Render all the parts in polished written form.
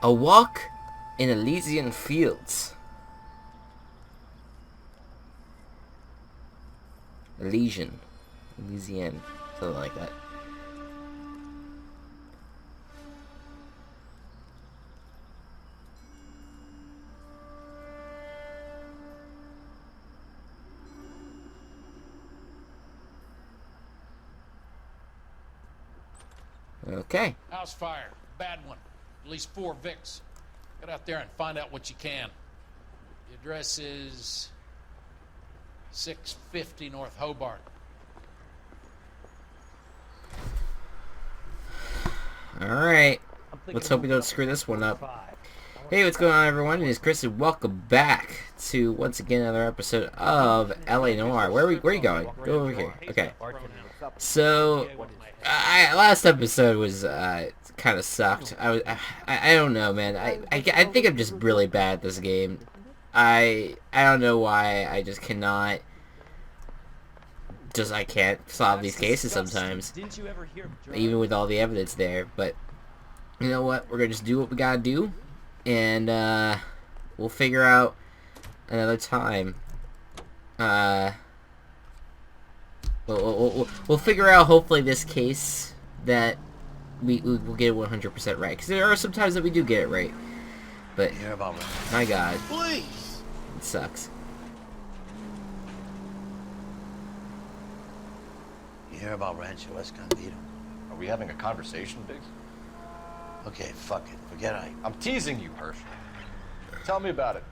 A walk in Elysian fields. Elysian. Elysian. Something like that. Okay. House fire. Bad one. At least 4 Vicks. Get out there and find out what you can. The address is 650 North Hobart. Alright. Let's hope we don't screw this one up. Hey, what's going on, everyone? It's Chris, and welcome back to, once again, another episode of LA Noire. Where are you going? Go over here. Okay. So, last episode was, kind of sucked. I don't know, man. I think I'm just really bad at this game. I don't know why. I just cannot. I can't solve these cases sometimes. Even with all the evidence there. But, you know what? We're gonna just do what we gotta do. And, we'll figure out another time. We'll figure out, hopefully, this case that we'll get it 100% right. Because there are some times that we do get it right. But, my God. Please. It sucks. You hear about Rancho Escondido? Are we having a conversation, Biggs? Okay, fuck it. Forget I'm teasing you, Herschel. Tell me about it.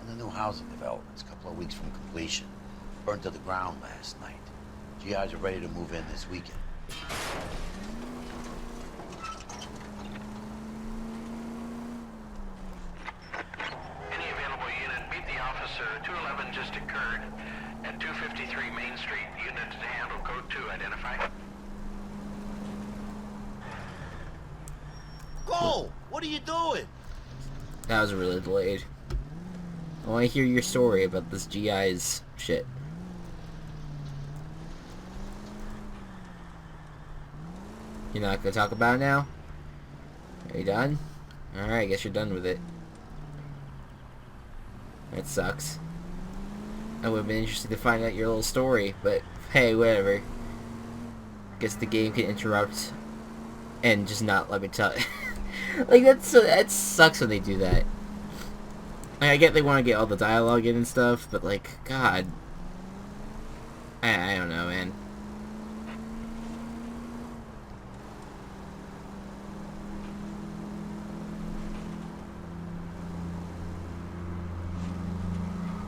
On the new housing developments, a couple of weeks from completion. Burned to the ground last night. GIs are ready to move in this weekend. Any available unit, meet the officer. 211 just occurred at 253 Main Street. Unit to handle code 2, identify. Go! What are you doing? That was really delayed. I want to hear your story about this GI's shit. You're not gonna talk about it now? Are you done? Alright, I guess you're done with it. That sucks. I would have been interested to find out your little story, but hey, whatever. Guess the game can interrupt and just not let me tell it. Like, that sucks when they do that. Like, I get they want to get all the dialogue in and stuff, but like, God. I don't know, man.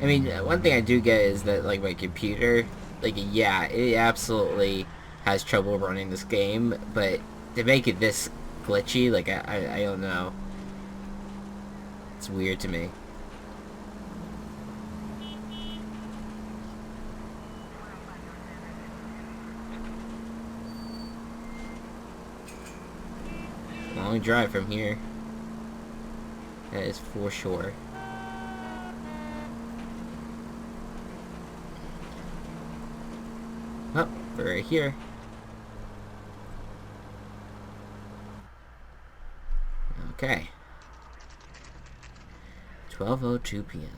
I mean, one thing I do get is that, like, my computer, like, yeah, it absolutely has trouble running this game, but to make it this glitchy, like, I don't know. It's weird to me. Long drive from here. That is for sure. Oh, we're right here. Okay. 12:02 p.m.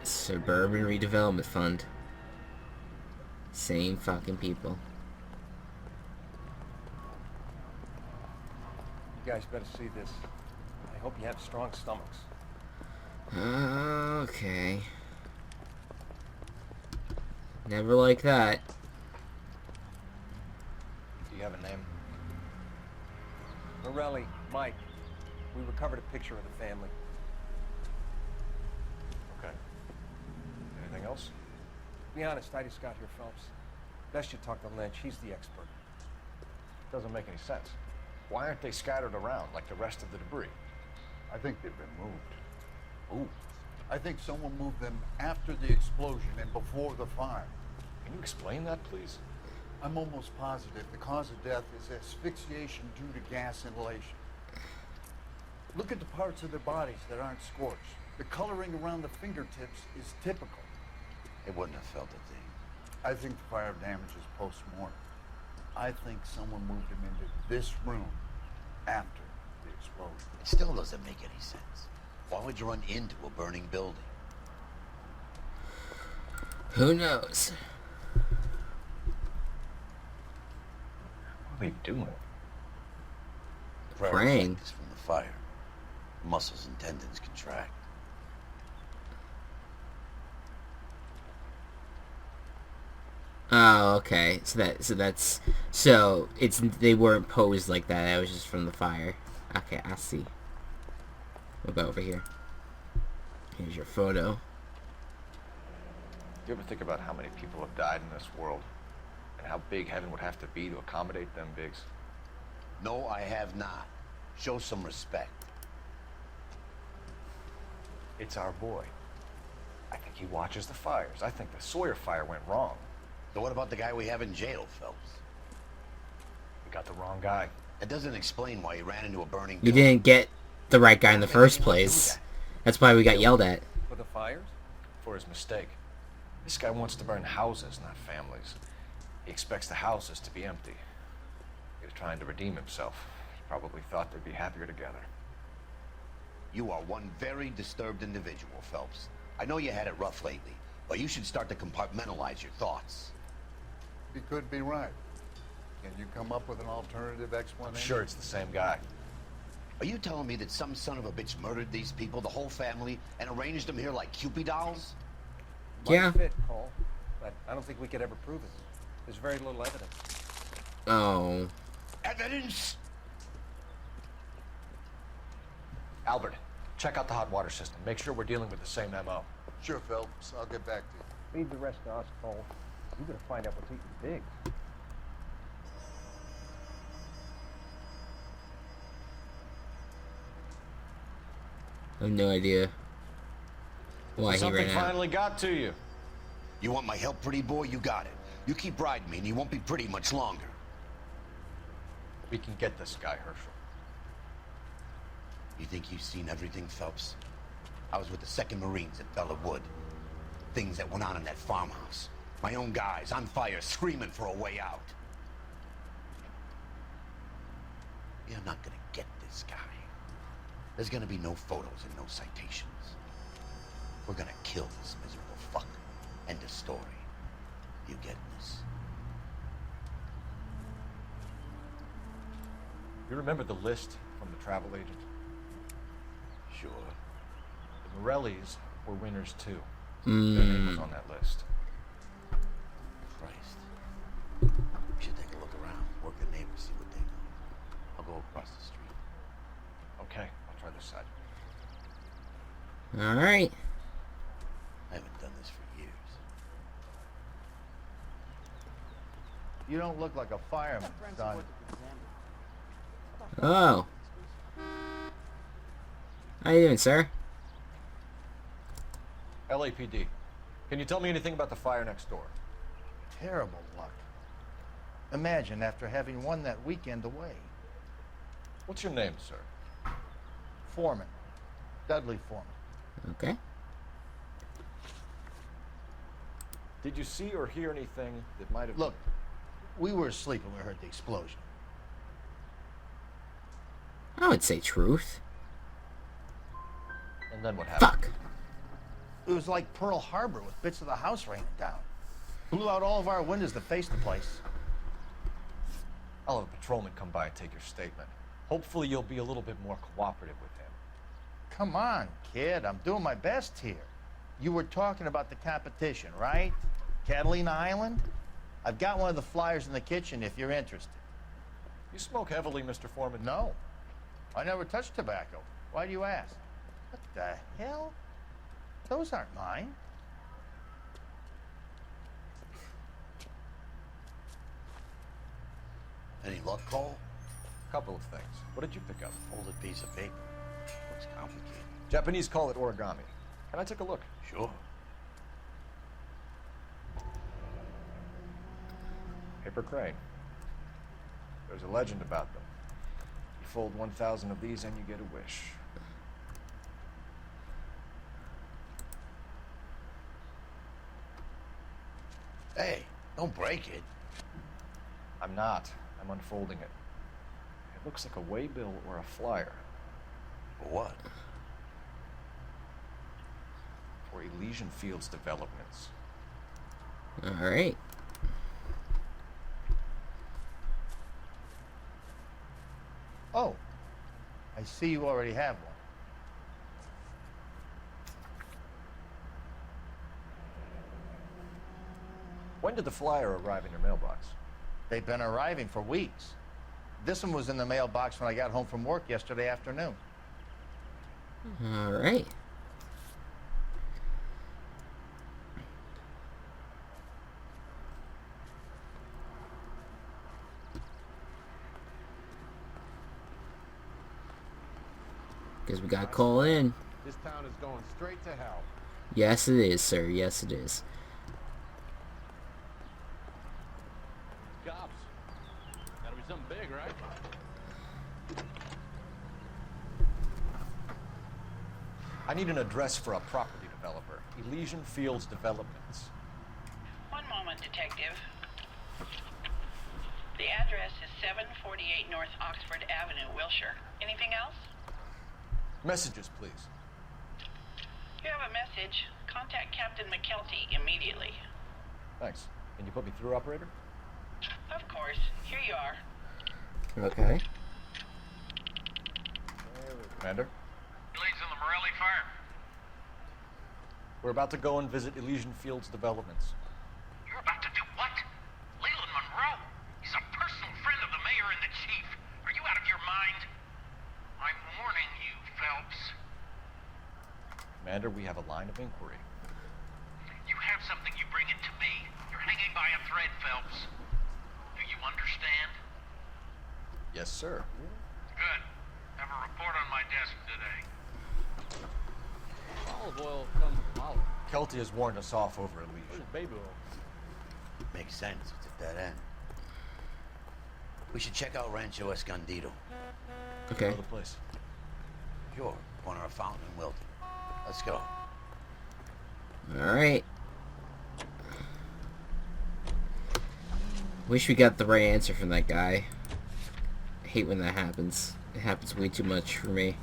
Suburban Redevelopment Fund. Same fucking people. You guys better see this. I hope you have strong stomachs. Okay. Never like that. Do you have a name? Morelli, Mike. We recovered a picture of the family. Okay. Anything else? To be honest, I just got here, Phelps. Best you talk to Lynch. He's the expert. Doesn't make any sense. Why aren't they scattered around like the rest of the debris? I think they've been moved. Ooh. I think someone moved them after the explosion and before the fire. Can you explain that, please? I'm almost positive the cause of death is asphyxiation due to gas inhalation. Look at the parts of their bodies that aren't scorched. The coloring around the fingertips is typical. It wouldn't have felt a thing. I think the fire damage is post-mortem. I think someone moved him into this room after the explosion. It still doesn't make any sense. Why would you run into a burning building? Who knows? What are we doing? Praying. Reflectors from the fire. Muscles and tendons contract. Oh, okay. So it's they weren't posed like that. That was just from the fire. Okay, I see. We'll go over here. Here's your photo. You ever think about how many people have died in this world? And how big heaven would have to be to accommodate them, Biggs? No, I have not. Show some respect. It's our boy. I think he watches the fires. I think the Sawyer fire went wrong. So what about the guy we have in jail, Phelps? We got the wrong guy. That doesn't explain why he ran into a burning You building. didn't get the right guy in the first place. That's why we got yelled at. For the fires? For his mistake. This guy wants to burn houses, not families. He expects the houses to be empty. He was trying to redeem himself. He probably thought they'd be happier together. You are one very disturbed individual, Phelps. I know you had it rough lately, but you should start to compartmentalize your thoughts. He could be right. Can you come up with an alternative explanation? I'm sure it's the same guy. Are you telling me that some son of a bitch murdered these people, the whole family, and arranged them here like Cupid dolls? Yeah. Might fit, Cole, but I don't think we could ever prove it. There's very little evidence. Oh. Evidence? Albert, check out the hot water system. Make sure we're dealing with the same MO. Sure, Phelps. I'll get back to you. Leave the rest to us, Cole. You gotta find out what's eating Biggs. I have no idea why he Something ran out. finally got to you. You want my help, pretty boy? You got it. You keep riding me and you won't be pretty much longer. We can get this guy, Herschel. You think you've seen everything, Phelps? I was with the 2nd Marines at Bella Wood. Things that went on in that farmhouse. My own guys on fire, screaming for a way out. You're not gonna get this guy. There's gonna be no photos and no citations. We're gonna kill this miserable fuck. End of story. You get this? You remember the list from the travel agent? Sure. The Morellis were winners too. Their name was on that list. Christ. We should take a look around, work the neighbors, see what they know. I'll go across the street. Okay, I'll try this side. Alright. I haven't done this for years. You don't look like a fireman, son. Oh. How you doing, sir? LAPD. Can you tell me anything about the fire next door? Terrible luck. Imagine after having won that weekend away. What's your name, sir? Foreman. Dudley Foreman. Okay. Did you see or hear anything that might have... Look, we were asleep when we heard the explosion. I would say truth. And then what happened? Fuck. It was like Pearl Harbor with bits of the house raining down. Blew out all of our windows to face the place. I'll have a patrolman come by and take your statement. Hopefully you'll be a little bit more cooperative with him. Come on, kid. I'm doing my best here. You were talking about the competition, right? Catalina Island? I've got one of the flyers in the kitchen if you're interested. You smoke heavily, Mr. Foreman? No. I never touched tobacco. Why do you ask? What the hell? Those aren't mine. Any luck, Cole? Couple of things. What did you pick up? Folded piece of paper. Looks complicated. Japanese call it origami. Can I take a look? Sure. Paper crane. There's a legend about them. You fold 1,000 of these and you get a wish. Hey, don't break it. I'm not. I'm unfolding it. It looks like a waybill or a flyer. For what? For Elysian Fields Developments. Alright. Oh, I see you already have one. When did the flyer arrive in your mailbox? They've been arriving for weeks. This one was in the mailbox when I got home from work yesterday afternoon. Alright. Guess we gotta call in. This town is going straight to hell. Yes, it is, sir. Yes, it is. Cops. Gotta be something big, right? I need an address for a property developer. Elysian Fields Developments. One moment, Detective. The address is 748 North Oxford Avenue, Wilshire. Anything else? Messages, please. You have a message. Contact Captain McKelty immediately. Thanks. Can you put me through, operator? Of course. Here you are. Okay. Commander? Leads in the Morelli fire. We're about to go and visit Elysian Fields Developments. You're about to do what? Leland Monroe. He's a personal friend of the mayor and the chief. Are you out of your mind? I'm warning you, Phelps. Commander, we have a line of inquiry. You have something, you bring it to me. You're hanging by a thread, Phelps. Do you understand? Yes, sir. Good. Have a report on my desk today. Olive oil comes from olive. Kelty has warned us off over Where's Elysian. baby oil? Makes sense. It's at that end. We should check out Rancho Escondido. Okay. Know the place. Sure. Corner of Fountain and Wilton. Let's go. Alright. Wish we got the right answer from that guy. I hate when that happens. It happens way too much for me.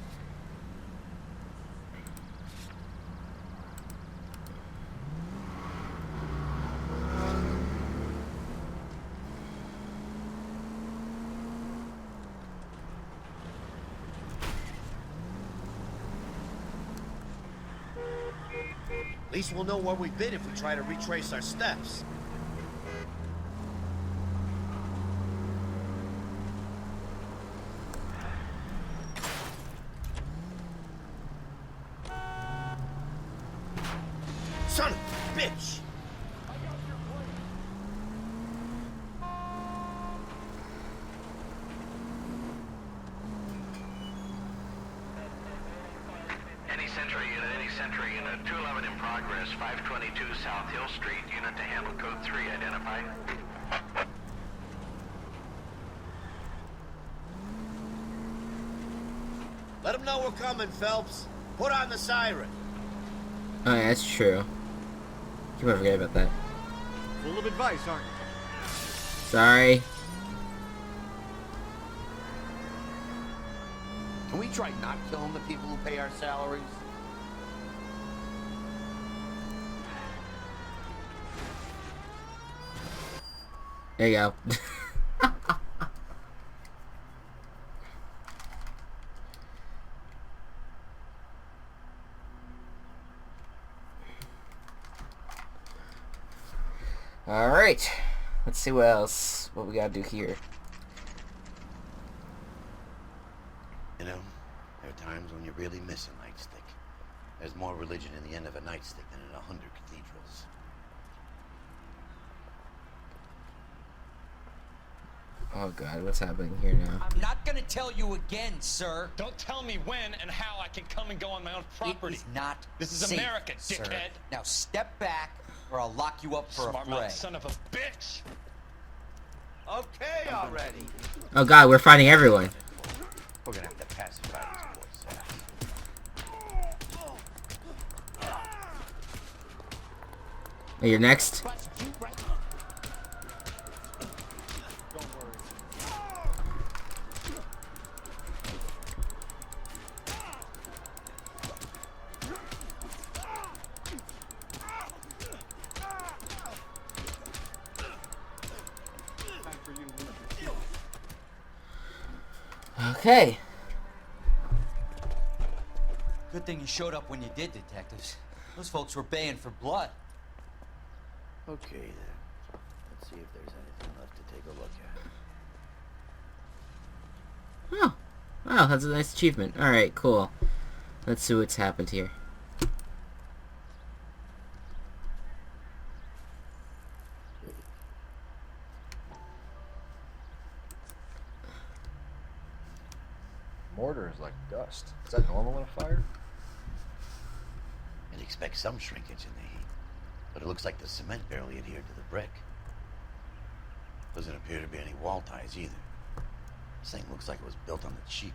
At least we'll know where we've been if we try to retrace our steps. Son of a bitch! Any Sentry unit, 211 in progress, 522 South Hill Street, unit to handle code 3, identify. Let them know we're coming, Phelps. Put on the siren. Oh, yeah, that's true. Keep on forgetting about that. Full of advice, aren't you? Sorry. Can we try not killing the people who pay our salaries? There you go. Alright. Let's see what we gotta do here. You know, there are times when you really miss a nightstick. There's more religion in the end of a nightstick than in 100 cathedrals. Oh god, what's happening here now? I'm not gonna tell you again, sir. Don't tell me when and how I can come and go on my own property. It is not This is safe, America, sir. dickhead. Now step back, or I'll lock you up for Smart a fray. mouth son of a bitch. Okay, already. Oh god, we're fighting everyone. We're gonna have to pacify these boys. Oh, you're next? Okay. Good thing you showed up when you did, detectives. Those folks were baying for blood. Okay, then. Let's see if there's anything left to take a look at. Oh. Wow, that's a nice achievement. Alright, cool. Let's see what's happened here. Mortar is like dust. Is that normal in a fire? You'd expect some shrinkage in the heat, but it looks like the cement barely adhered to the brick. Doesn't appear to be any wall ties either. This thing looks like it was built on the cheap.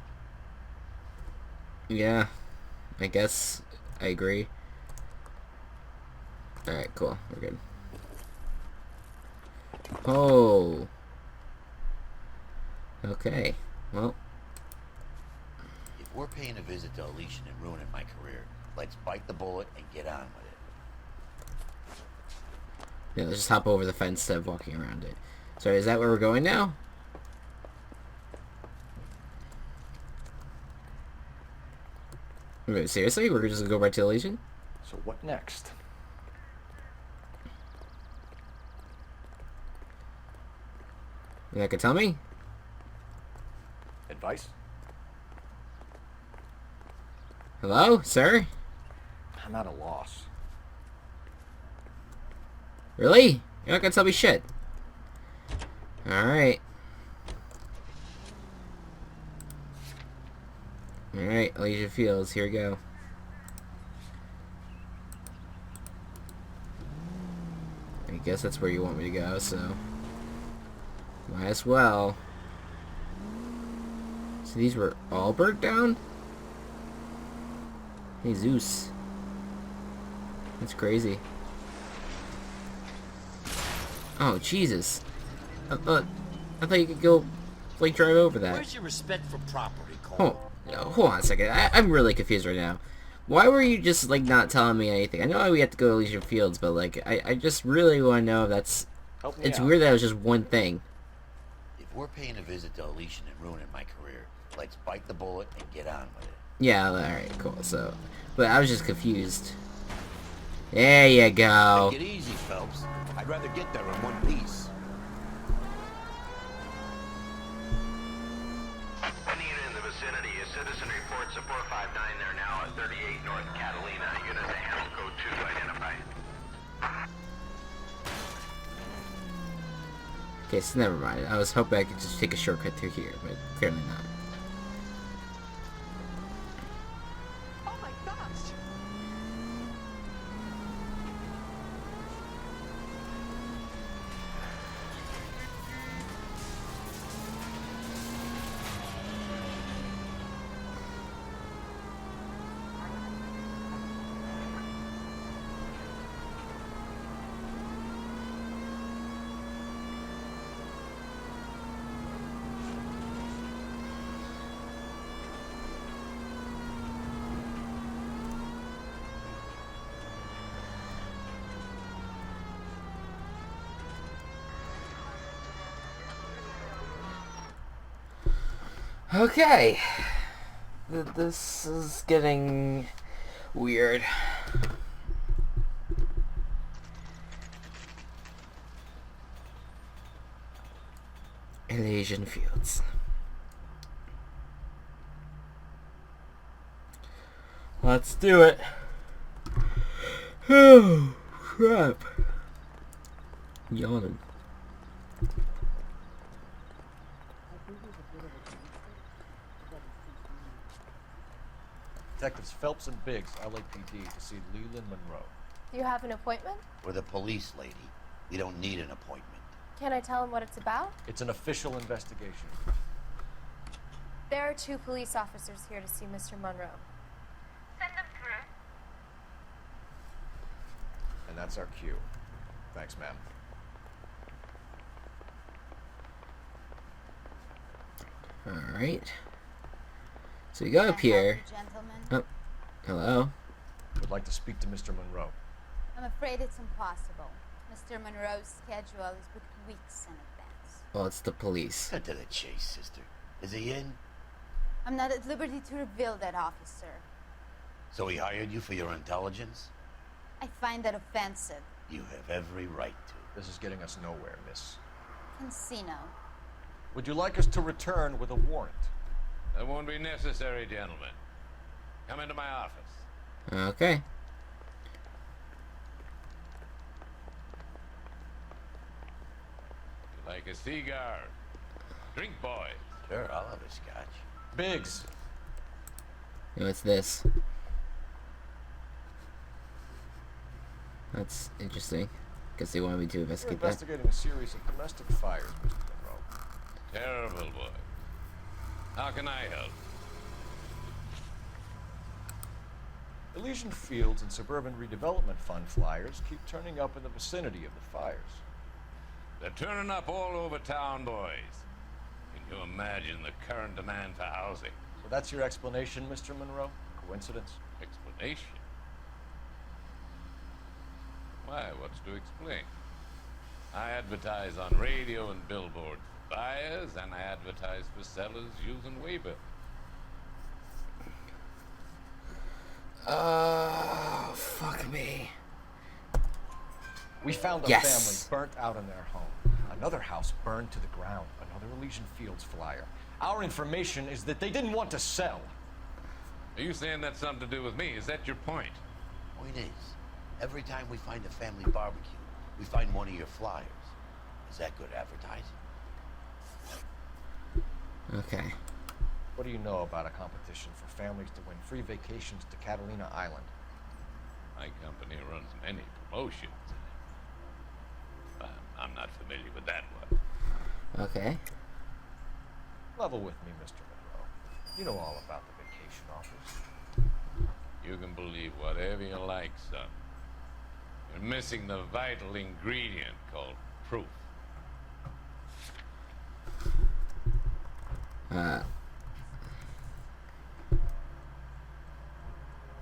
Yeah, I guess I agree. Alright, cool. We're good. Oh. Okay. Well. If we're paying a visit to Alicia and ruining my career, let's bite the bullet and get on with it. Yeah, let's just hop over the fence instead of walking around it. Sorry, is that where we're going now? Wait, seriously? We're just gonna go right to the Legion? So what next? You not gonna tell me? Advice? Hello, sir? I'm at a loss. Really? You're not gonna tell me shit. Alright. Alright, Legion Fields, here we go. I guess that's where you want me to go, so might as well. So these were all burnt down? Hey Zeus. That's crazy. Oh Jesus. I thought you could go like drive over that. Where's your respect for property, Cole? Hold on a second. I'm really confused right now. Why were you just like not telling me anything? I know we have to go to Elysian Fields, but like I just really want to know if that's. It's weird that it was just one thing. If we're paying a visit to Alicia and ruining my career, let's bite the bullet and get on with it. Yeah. All right. Cool. So, but I was just confused. There you go. Take it easy, Phelps. I'd rather get there in one piece. Any unit in the vicinity, a citizen reports a 459 there now at 38 North Catalina. Unit to handle code 2 identified. Okay, so never mind. I was hoping I could just take a shortcut through here, but apparently not. Oh my gosh! Okay. This is getting weird. Elysian Fields. Let's do it. Oh, crap. Yawning. Detectives Phelps and Biggs, LAPD, to see Leland Monroe. Do you have an appointment? We're the police, lady. We don't need an appointment. Can I tell him what it's about? It's an official investigation. There are 2 police officers here to see Mr. Monroe. Send them through. And that's our cue. Thanks, ma'am. Alright. So you go up here. Oh, hello. Would like to speak to Mr. Monroe. I'm afraid it's impossible. Mr. Monroe's schedule is booked weeks in advance. Well, it's the police. Cut to the chase, sister. Is he in? I'm not at liberty to reveal that, officer. So he hired you for your intelligence? I find that offensive. You have every right to. This is getting us nowhere, miss. Casino. Would you like us to return with a warrant? That won't be necessary, gentlemen. Come into my office. Okay. You like a cigar? Drink, boys. Sure, I'll have a scotch. Biggs. What's this? That's interesting. Guess they wanted me to We're investigate that. investigating a series of domestic fires, Mr. Monroe. Terrible, boy. How can I help? Elysian Fields and Suburban Redevelopment Fund flyers keep turning up in the vicinity of the fires. They're turning up all over town, boys. Can you imagine the current demand for housing? So that's your explanation, Mr. Monroe? Coincidence? Explanation? Why, what's to explain? I advertise on radio and billboards for buyers, and I advertise for sellers using waybill. Oh, fuck me. We found a family burnt out in their home. Another house burned to the ground. Another Elysian Fields flyer. Our information is that they didn't want to sell. Are you saying that's something to do with me? Is that your point? Point is, every time we find a family barbecue, we find one of your flyers. Is that good advertising? Okay. What do you know about a competition for families to win free vacations to Catalina Island? My company runs many promotions. I'm not familiar with that one. Okay. Level with me, Mr. Monroe. You know all about the vacation offers. You can believe whatever you like, son. You're missing the vital ingredient called proof.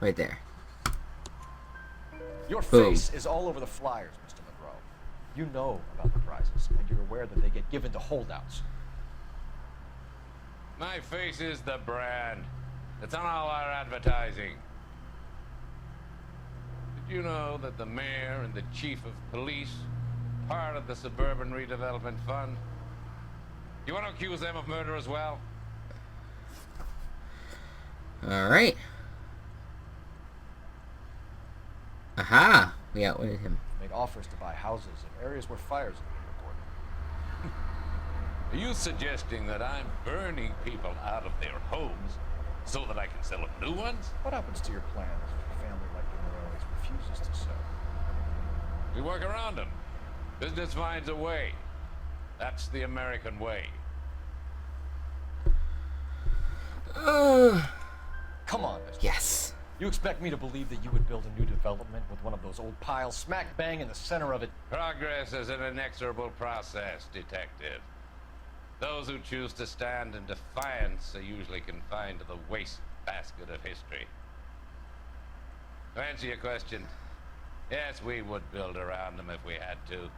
Right there. Your Boom. face is all over the flyers, Mr. Monroe. You know about the prizes, and you're aware that they get given to holdouts. My face is the brand. It's on all our advertising. Did you know that the mayor and the chief of police part of the Suburban Redevelopment Fund? You want to accuse them of murder as well? Alright. Aha! We outwitted him. Made offers to buy houses in areas where fires have been reported. Are you suggesting that I'm burning people out of their homes so that I can sell them new ones? What happens to your plans if a family like the Monroes refuses to sell? We work around them. Business finds a way. That's the American way. Come on, Mr. Yes. You expect me to believe that you would build a new development with one of those old piles smack bang in the center of it? Progress is an inexorable process, detective. Those who choose to stand in defiance are usually confined to the wastebasket of history. To answer your question, yes, we would build around them if we had to.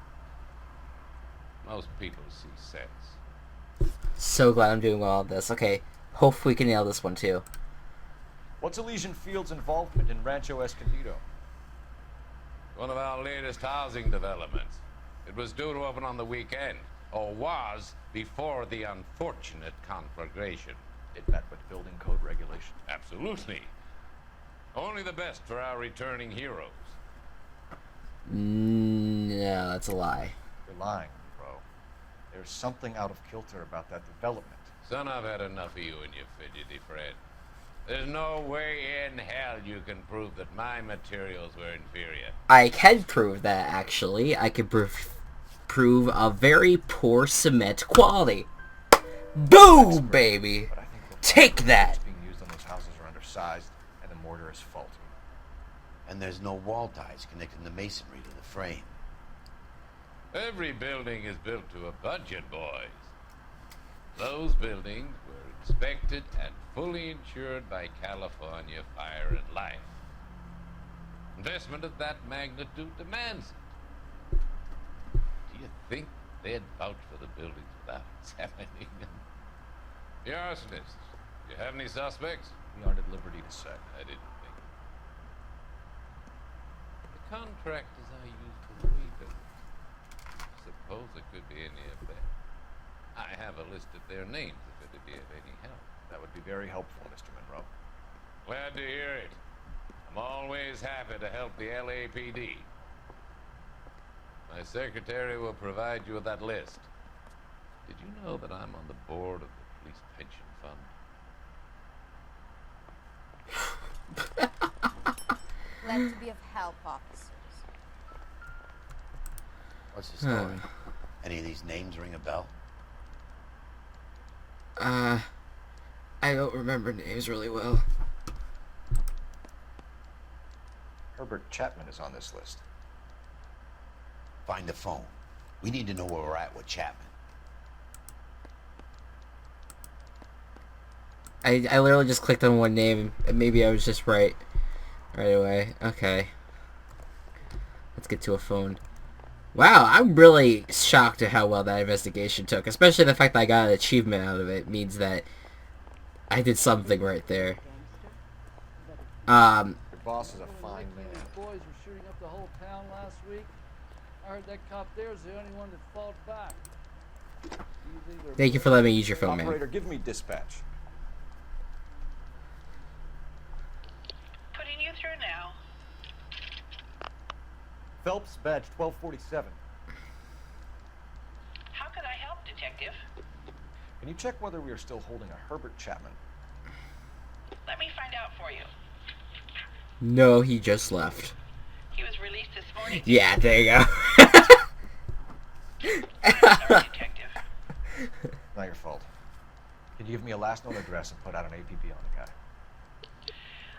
Most people see sense. So glad I'm doing all of this. Okay, hopefully we can nail this one too. What's Elysian Fields' involvement in Rancho Escondido? One of our latest housing developments. It was due to open on the weekend, or was before the unfortunate conflagration. It met with building code regulations. Absolutely. Only the best for our returning heroes. No, that's a lie. You're lying, bro. There's something out of kilter about that development. Son, I've had enough of you and your fidgety friend. There's no way in hell you can prove that my materials were inferior. I can prove that, actually. I can prove a very poor cement quality. Boom, baby! Take that! Being used on those houses are undersized, and the mortar is faulty. And there's no wall ties connecting the masonry to the frame. Every building is built to a budget, boys. Those buildings were inspected and fully insured by California Fire and Life. Investment of that magnitude demands it. Do you think they'd vouch for the buildings without examining them? The arsonists, You have any suspects? We aren't at liberty to say. I didn't think. The contract as I used to read it. Suppose it could be any of them. I have a list of their names if it would be of any help. That would be very helpful, Mr. Monroe. Glad to hear it. I'm always happy to help the LAPD. My secretary will provide you with that list. Did you know that I'm on the board of the police pension fund? Glad to be of help, officers. What's the story? Any of these names ring a bell? I don't remember names really well. Herbert Chapman is on this list. Find the phone. We need to know where we're at with Chapman. I literally just clicked on one name, and maybe I was just right away. Okay. Let's get to a phone. Wow, I'm really shocked at how well that investigation took. Especially the fact that I got an achievement out of it means that I did something right there. Your boss is a fine man. Boys were shooting up the whole town last week. I heard that cop there is the only one that fought back. Thank you for letting me use your phone, man. Operator, give me dispatch. Putting you through now. Phelps, badge 1247. How could I help, Detective? Can you check whether we are still holding a Herbert Chapman? Let me find out for you. No, he just left. He was released this morning. Yeah, there you go. Sorry, Detective. Not your fault. Can you give me a last known address and put out an APB on the guy?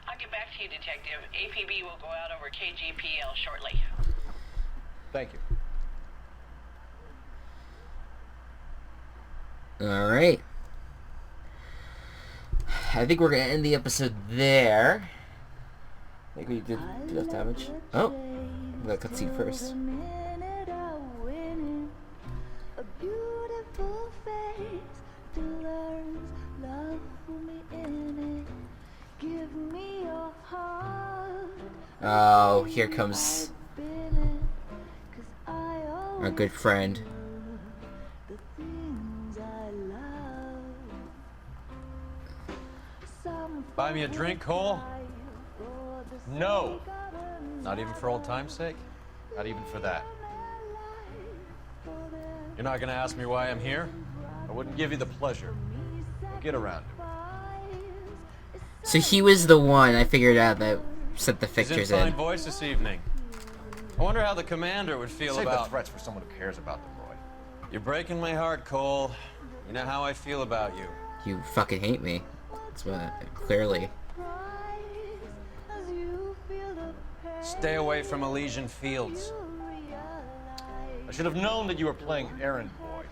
I'll get back to you, Detective. APB will go out over KGPL shortly. Thank you. Alright. I think we're going to end the episode there. I think we did enough damage. Oh, we got a cutscene first. Oh, here comes our good friend. Buy me a drink, Cole? No. Not even for old time's sake? Not even for that. You're not gonna ask me why I'm here? I wouldn't give you the pleasure. We'll get around to it. So he was the one I figured out that sent the He's fixtures in fine in. voice this evening. I wonder how the commander would feel Save about... the threats for someone who cares about them, Roy. You're breaking my heart, Cole. You know how I feel about you. You fucking hate me. That's what, clearly. Stay away from Elysian Fields. I should have known that you were playing errand boy.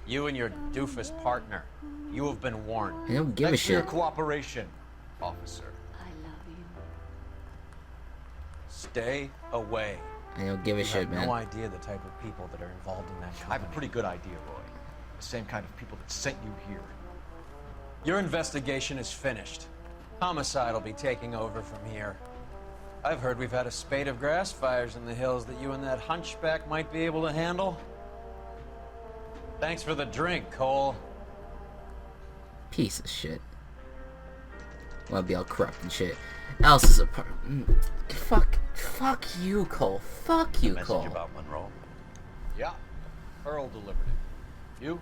You and your doofus partner. You have been warned. I don't give a Thanks for your shit. cooperation, officer. Stay away. I don't give a shit, I man. have no idea the type of people that are involved in that I company. have a pretty good idea, Roy. The same kind of people that sent you here. Your investigation is finished. Homicide will be taking over from here. I've heard we've had a spate of grass fires in the hills that you and that hunchback might be able to handle. Thanks for the drink, Cole. Piece of shit. Well, I'll be all corrupt and shit. Else is a part. Fuck you, Cole. Fuck you, Message Cole. about Monroe. Yeah. Earl delivered it. You?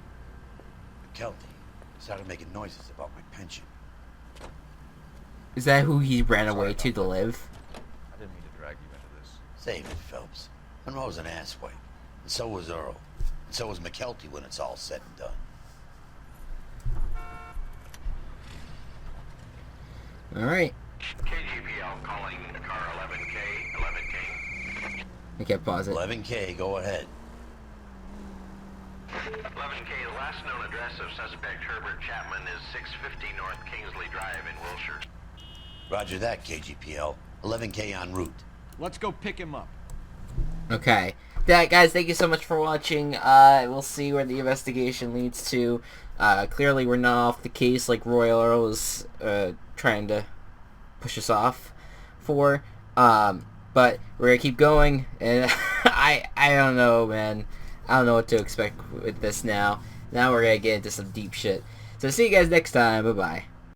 McKelty started making noises about my pension. Is that who he ran away to live? I didn't mean to drag you into this. Save it, Phelps. Monroe's an asswipe. And so was Earl. And so was McKelty when it's all said and done. Alright. KGPL calling car 11K, 11K. I can't pause it. 11K, go ahead. 11K, the last known address of suspect Herbert Chapman is 650 North Kingsley Drive in Wilshire. Roger that, KGPL. 11K en route. Let's go pick him up. Okay. that, guys, thank you so much for watching. We'll see where the investigation leads to. Clearly, we're not off the case like Royal Earl was trying to push us off for. But we're gonna keep going, and I don't know, man. I don't know what to expect with this now. Now we're gonna get into some deep shit. So see you guys next time. Bye bye.